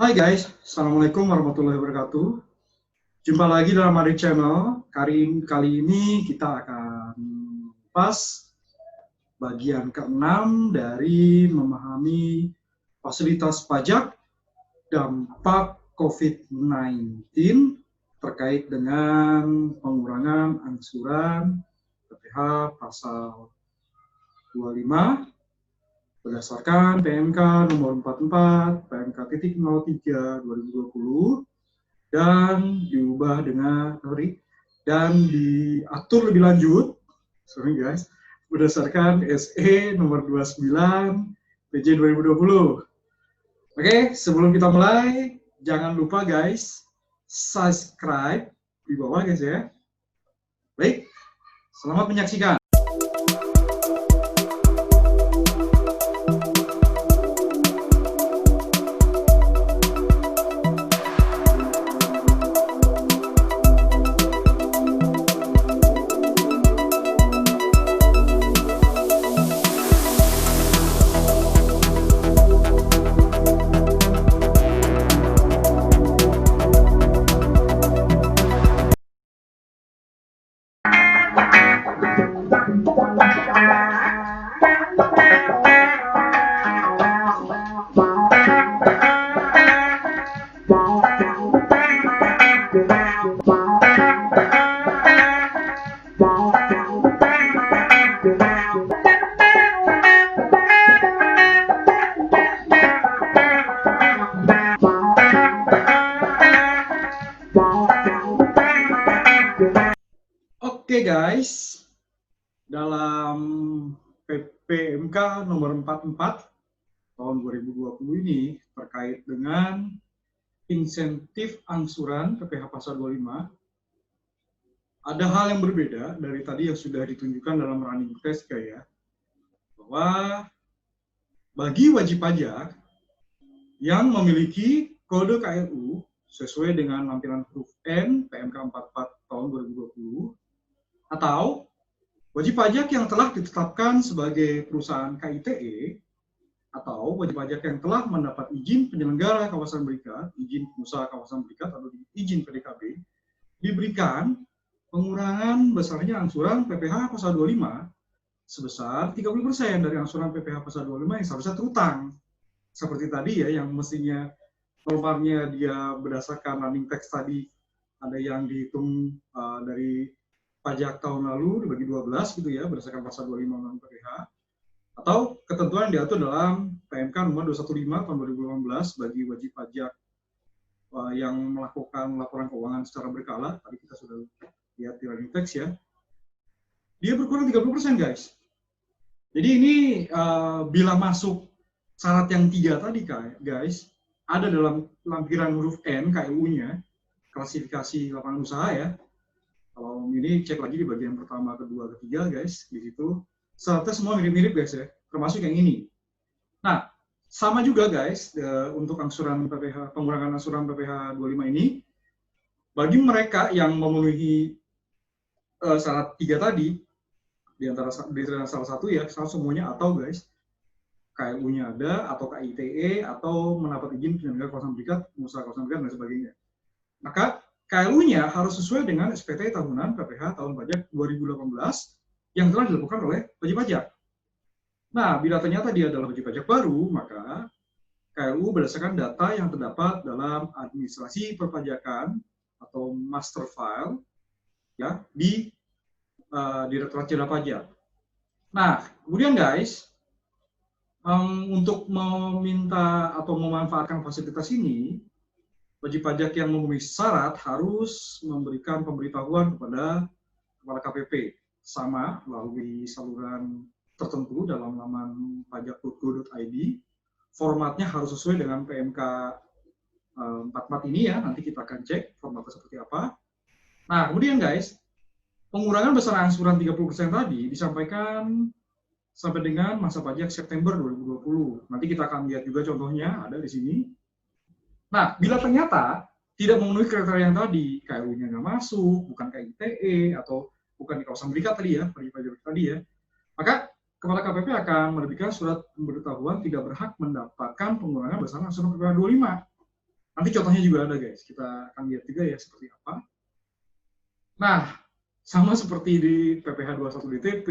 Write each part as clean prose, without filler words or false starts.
Hai guys, Assalamualaikum warahmatullahi wabarakatuh. Jumpa lagi dalam Mari Channel. Kali ini kita akan bahas bagian ke-6 dari memahami fasilitas pajak dampak COVID-19 terkait dengan pengurangan angsuran PPh pasal 25 berdasarkan PMK nomor 44 PMK .03 2020 dan diubah dan diatur lebih lanjut berdasarkan SE nomor 29 PJ 2020. Oke, sebelum kita mulai jangan lupa guys subscribe di bawah guys ya. Baik, selamat menyaksikan. Oke guys, dalam PMK nomor 44 tahun 2020 ini terkait dengan insentif angsuran PPh pasal 25, ada hal yang berbeda dari tadi yang sudah ditunjukkan dalam running test ya, bahwa bagi wajib pajak yang memiliki kode KLU sesuai dengan lampiran huruf N PMK 44 tahun 2020 atau wajib pajak yang telah ditetapkan sebagai perusahaan KITE atau wajib pajak yang telah mendapat izin penyelenggara kawasan berikat, izin pengusaha kawasan berikat atau izin PDKB, diberikan pengurangan besarnya angsuran PPh pasal 25 sebesar 30% dari angsuran PPh pasal 25 yang seharusnya terutang. Seperti tadi ya, yang mestinya normalnya dia berdasarkan running text tadi, ada yang dihitung dari pajak tahun lalu dibagi 12 gitu ya, berdasarkan pasal 25 Undang-Undang PPh, atau ketentuan yang diatur dalam PMK nomor 215 tahun 2018 bagi wajib pajak yang melakukan laporan keuangan secara berkala. Tadi kita sudah lihat di running text ya, dia berkurang 30% guys. Jadi ini bila masuk syarat yang 3 tadi guys, ada dalam lampiran huruf N KLU-nya, klasifikasi lapangan usaha ya. Kalau ini cek lagi di bagian pertama, kedua, ketiga guys, di situ syaratnya semua mirip-mirip guys ya, termasuk yang ini. Nah, sama juga guys untuk angsuran PPh, pengurangan angsuran PPh 25 ini, bagi mereka yang memenuhi syarat 3 tadi, di antara salah satu ya, semuanya atau guys, KLU-nya ada, atau KITE, atau mendapat izin penyelenggara kawasan berikat, pengusaha kawasan berikat, dan sebagainya. Maka KLU-nya harus sesuai dengan SPT tahunan PPh tahun pajak 2018 yang telah dilakukan oleh wajib pajak. Nah, bila ternyata dia adalah wajib pajak baru, maka KLU berdasarkan data yang terdapat dalam administrasi perpajakan atau master file ya di Direktorat Jenderal Pajak. Nah, kemudian guys, untuk meminta atau memanfaatkan fasilitas ini, wajib pajak yang memenuhi syarat harus memberikan pemberitahuan kepada kepala KPP sama melalui saluran tertentu dalam laman pajak.go.id. Formatnya harus sesuai dengan PMK 44 ini ya, nanti kita akan cek formatnya seperti apa. Nah, kemudian guys, pengurangan besar angsuran 30% tadi disampaikan sampai dengan masa pajak September 2020. Nanti kita akan lihat juga contohnya ada di sini. Nah, bila ternyata tidak memenuhi kriteria yang tadi, KLU-nya nggak masuk, bukan KITE, atau bukan di kawasan berikat tadi ya, pajak tadi ya, maka Kepala KPP akan menerbitkan surat pemberitahuan tidak berhak mendapatkan pengurangan besar angsuran PPh 25. Nanti contohnya juga ada guys, kita akan lihat juga ya seperti apa. Nah, sama seperti di PPh 21 DTP,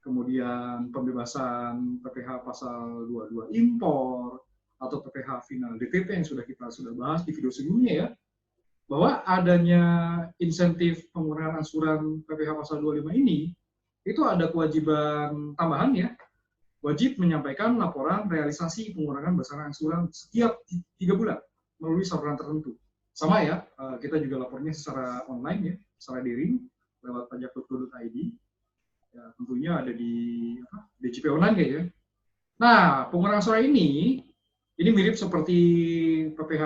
kemudian pembebasan PPh pasal 22 impor, atau PPh final DTP yang kita sudah bahas di video sebelumnya ya, bahwa adanya insentif pengurangan angsuran PPh pasal 25 ini, itu ada kewajiban tambahan ya, wajib menyampaikan laporan realisasi pengurangan besaran angsuran setiap 3 bulan melalui saluran tertentu. Sama ya, kita juga lapornya secara online ya, secara daring lewat pajak.go.id. Ya, tentunya ada di DJP online kayaknya. Nah, pengurangan angsuran ini mirip seperti PPh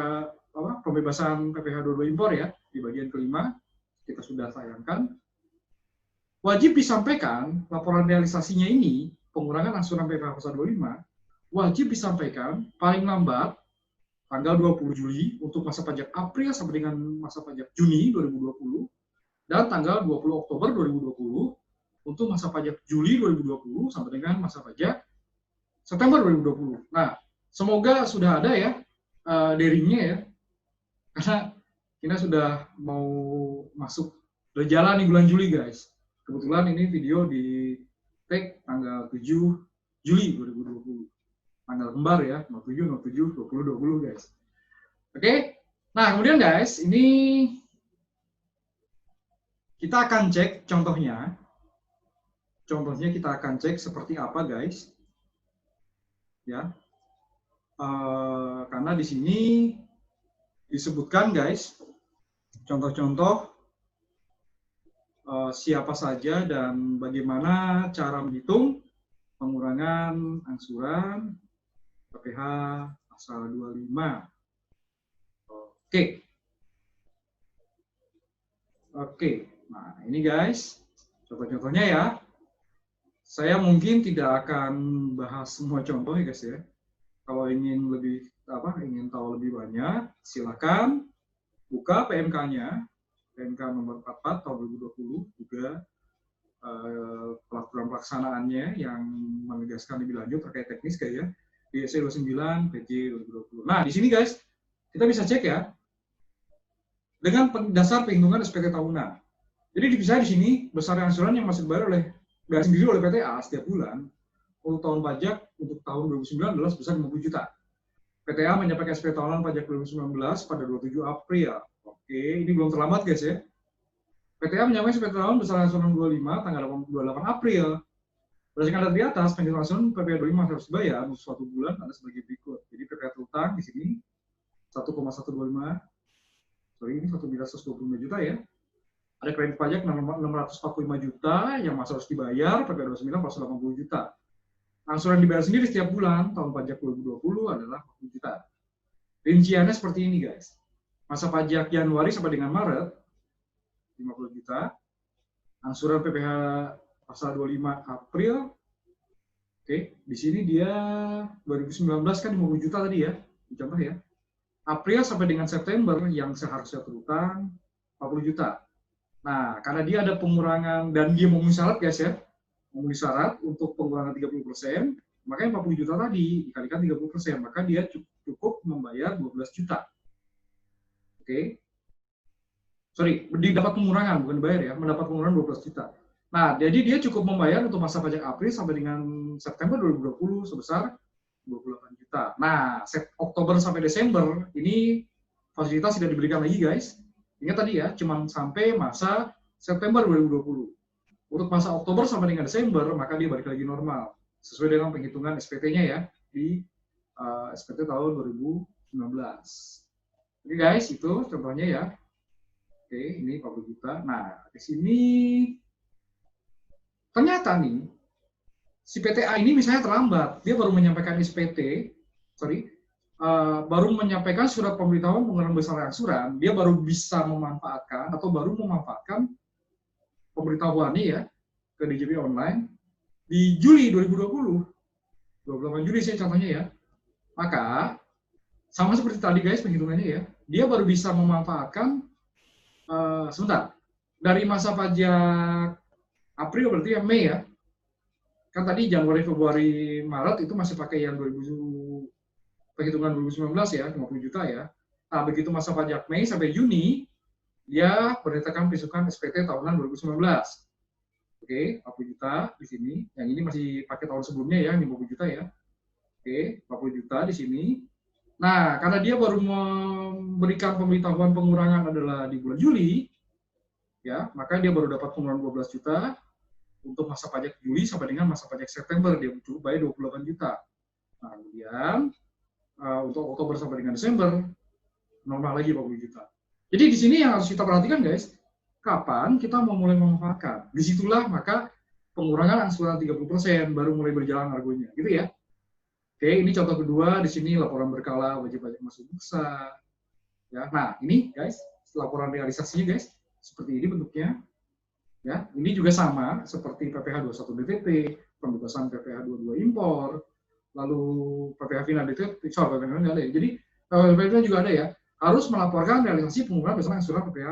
pembebasan PPh 22 impor ya, di bagian kelima kita sudah tayangkan. Wajib disampaikan laporan realisasinya ini, pengurangan angsuran PPh pasal 25, wajib disampaikan paling lambat tanggal 20 Juli untuk masa pajak April sampai dengan masa pajak Juni 2020, dan tanggal 20 Oktober 2020 untuk masa pajak Juli 2020 sampai dengan masa pajak September 2020. Nah, semoga sudah ada ya daringnya ya, karena kita sudah mau masuk berjalan di bulan Juli guys. Kebetulan ini video di tag tanggal 7 Juli 2020. Tanggal kembar ya, 07, 07, 20, 20 guys. Oke, nah kemudian guys, ini kita akan cek contohnya. Contohnya kita akan cek seperti apa guys. Ya, karena di sini disebutkan guys, contoh-contoh siapa saja dan bagaimana cara menghitung pengurangan angsuran PPh pasal 25. Oke. Nah, ini guys, contoh-contohnya ya. Saya mungkin tidak akan bahas semua contoh ya guys ya. Kalau ingin ingin tahu lebih banyak, silakan buka PMK-nya, PMK nomor 44 tahun 2020 juga peraturan pelaksanaannya yang menegaskan lebih lanjut terkait teknis kayak ya, di SE 29 PJ 2020. Nah, di sini guys, kita bisa cek ya dengan dasar perhitungan SPT tahunan. Jadi dipisah di sini besaran angsuran yang masih dibayar sendiri oleh PTA setiap bulan untuk tahun pajak untuk tahun 2019 besar 50 juta. PTA menyampaikan SPT tahunan pajak 2019 pada 27 April. Oke, ini belum terlambat guys ya. PTA menyampaikan SPT tahunan besaran angsuran 25 tanggal 28 April. Berdasarkan data di atas, penghitungan angsuran PPh 25 harus dibayar untuk suatu bulan ada sebagai berikut. Jadi PPh terutang di sini 1,125, ini 1,125 juta ya. Ada kredit pajak 645 juta yang masih harus dibayar, PPh 29 480 juta. Angsuran dibayar sendiri setiap bulan, tahun pajak 2020 adalah 40 juta. Rinciannya seperti ini guys. Masa pajak Januari sampai dengan Maret, 50 juta. Angsuran PPh pasal 25 April, oke, di sini dia 2019 kan 50 juta tadi ya, contoh ya. April sampai dengan September yang seharusnya terutang 40 juta. Nah, karena dia ada pengurangan dan dia memenuhi syarat guys ya, memenuhi syarat untuk pengurangan 30%, makanya 40 juta tadi dikalikan 30%, maka dia cukup membayar 12 juta. Oke. Sorry, didapat pengurangan, bukan bayar ya, mendapat pengurangan 12 juta. Nah, jadi dia cukup membayar untuk masa pajak April sampai dengan September 2020 sebesar 28 juta. Nah, Oktober sampai Desember, ini fasilitas tidak diberikan lagi guys. Ingat tadi ya, cuma sampai masa September 2020. Untuk masa Oktober sampai dengan Desember, maka dia balik lagi normal. Sesuai dengan penghitungan SPT-nya ya, di SPT tahun 2019. Oke guys, itu contohnya ya. Oke, ini 40 juta. Nah, di sini ternyata nih, si PTA ini misalnya terlambat. Dia baru menyampaikan SPT, baru menyampaikan surat pemberitahuan pengurangan besaran angsuran, dia baru bisa memanfaatkan atau baru memanfaatkan pemberitahuannya ya ke DJP online di Juli 2020, 28 Juli saya contohnya ya. Maka sama seperti tadi guys penghitungannya ya, dia baru bisa memanfaatkan sebentar dari masa pajak April berarti ya Mei ya. Kan tadi Januari, Februari, Maret itu masih pakai yang 2000 penghitungan 2019 ya, 50 juta ya. Nah, begitu masa pajak Mei sampai Juni, dia berdasarkan pisukan SPT tahunan 2019. Oke, 40 juta di sini. Yang ini masih pakai tahun sebelumnya ya, 50 juta ya. Oke, 40 juta di sini. Nah, karena dia baru memberikan pemberitahuan pengurangan adalah di bulan Juli, ya, maka dia baru dapat pengurangan 12 juta untuk masa pajak Juli sampai dengan masa pajak September, dia cukup bayar 28 juta. Nah, kemudian untuk Oktober sampai dengan Desember, normal lagi 40 juta. Jadi di sini yang harus kita perhatikan guys, kapan kita mau mulai memanfaatkan. Disitulah maka pengurangan angsuran 30% baru mulai berjalan argonya, gitu ya. Oke, ini contoh kedua, di sini laporan berkala wajib pajak masuk bursa. Ya, nah ini guys, laporan realisasinya guys, seperti ini bentuknya. Ya, ini juga sama seperti PPh 21 DTT, pembebasan PPh 22 impor, lalu PPh final DTT, soal PPh final ada ya. Jadi PPh final juga ada ya, harus melaporkan realisasi pengurangan berdasarkan angsuran PPh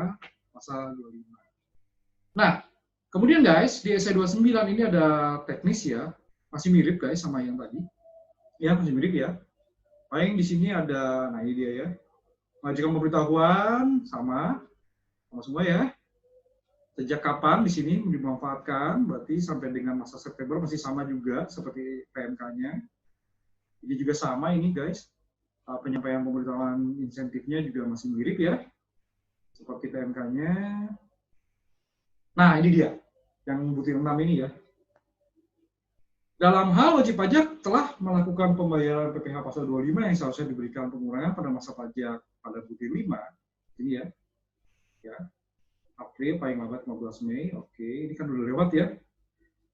pasal 25. Nah, kemudian guys, di SE 29 ini ada teknis ya, masih mirip guys sama yang tadi. Ya, masih mirip ya. Paling di sini ada, nah ini dia ya. Mengajukan pemberitahuan sama semua ya. Sejak kapan di sini dimanfaatkan, berarti sampai dengan masa September masih sama juga seperti PMK-nya. Ini juga sama ini guys. Penyampaian pemberitahuan insentifnya juga masih mirip ya. Seperti PMK-nya. Nah, ini dia. Yang butir 6 ini ya. Dalam hal wajib pajak telah melakukan pembayaran PPh pasal 25 yang seharusnya diberikan pengurangan pada masa pajak pada butir 5. Ini ya. Ya. April paling lambat 15 Mei. Oke, ini kan udah lewat ya.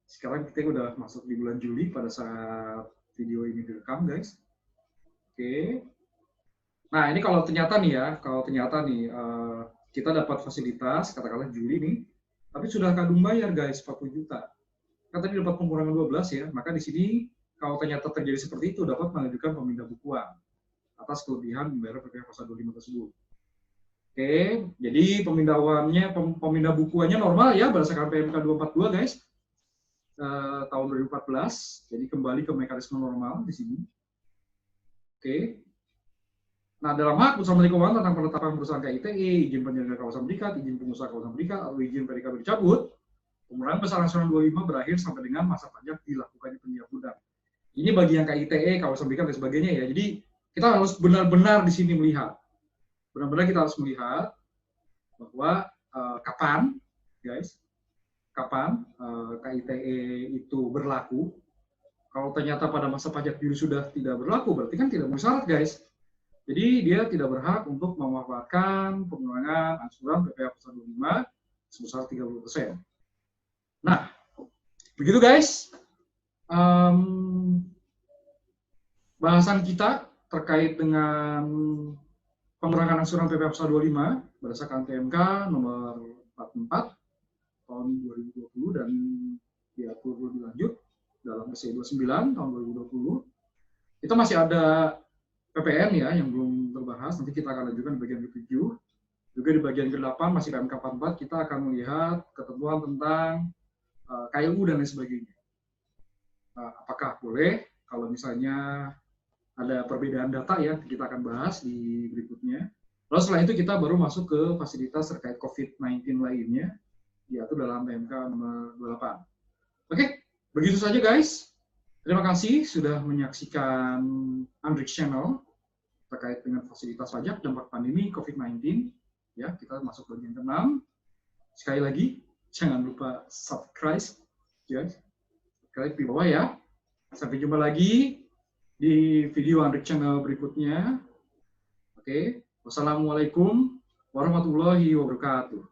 Sekarang kita udah masuk di bulan Juli pada saat video ini direkam, guys. Oke. Nah, ini kalau ternyata nih ya, kita dapat fasilitas katakanlah Juli nih, tapi sudah kadung bayar guys 40 juta. Kan tadi dapat pengurangan 12 ya, maka di sini kalau ternyata terjadi seperti itu dapat mengajukan pemindah bukuan atas kelebihan membayar PPh pasal 25 tersebut. Oke, jadi pemindah bukuannya normal ya berdasarkan PMK 242 guys. Tahun 2014, jadi kembali ke mekanisme normal di sini. Oke. Nah, dalam hak Putusan Menteri Keuangan tentang penetapan perusahaan KITE, izin penyelenggara kawasan berikat, izin pengusaha kawasan berikat, atau izin PDK dicabut, pengurangan besar angsuran 25 berakhir sampai dengan masa pajak dilakukan di penjara gudang. Ini bagi yang KITE, kawasan berikat dan sebagainya ya. Jadi kita harus benar-benar di sini melihat. Benar-benar kita harus melihat bahwa kapan, guys, kapan KITE itu berlaku. Kalau ternyata pada masa pajak Juli sudah tidak berlaku, berarti kan tidak memenuhi syarat, guys. Jadi dia tidak berhak untuk memanfaatkan pengurangan angsuran PPh pasal 25 sebesar 30%. Nah, begitu guys. Bahasan kita terkait dengan pengurangan angsuran PPh pasal 25 berdasarkan TMK nomor 44 tahun 2020 dan diatur lebih lanjut dalam SE 29 tahun 2020. Itu masih ada PPN ya yang belum terbahas, nanti kita akan lanjutkan di bagian ke-7. Juga di bagian ke-8 masih PMK 44 kita akan melihat ketentuan tentang KLU dan lain sebagainya. Apakah boleh kalau misalnya ada perbedaan data ya, kita akan bahas di berikutnya. Lalu setelah itu kita baru masuk ke fasilitas terkait COVID-19 lainnya, yaitu dalam PMK nomor 28. Oke, begitu saja guys. Terima kasih sudah menyaksikan Andrix Channel terkait dengan fasilitas pajak dampak pandemi COVID-19. Ya, kita masuk bagian ke-6. Sekali lagi, jangan lupa subscribe, ya. Subscribe di bawah ya. Sampai jumpa lagi di video Andrix Channel berikutnya. Oke, wassalamualaikum warahmatullahi wabarakatuh.